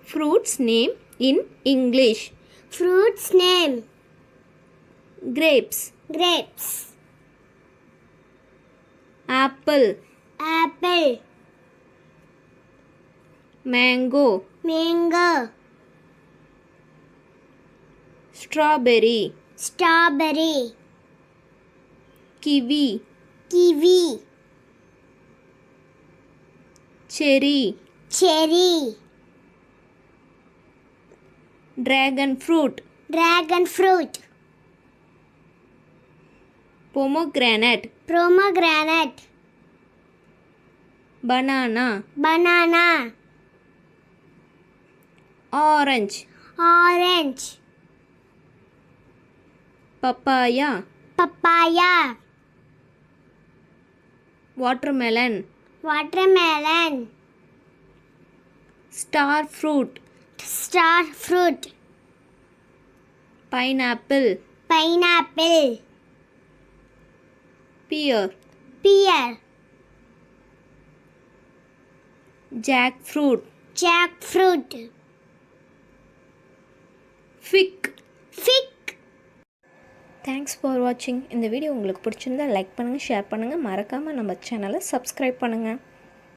Fruits name in English. Fruits name. Grapes, Grapes. apple, Apple. mango, Mango. strawberry, Strawberry. kiwi, Kiwi. cherry, Cherry. dragon fruit, Dragon fruit. pomegranate, Pomegranate. banana, Banana. orange, Orange. papaya, Papaya. watermelon, Watermelon. star fruit, Star fruit. pineapple, Pineapple. pear, Pear. jackfruit, Jackfruit. fig. Fig. Thanks for வாட்சிங். இந்த video உங்களுக்கு பிடிச்சிருந்தா like பண்ணுங்கள், share பண்ணுங்கள், மறக்காமல் நம்ம சேனலை subscribe பண்ணுங்கள்.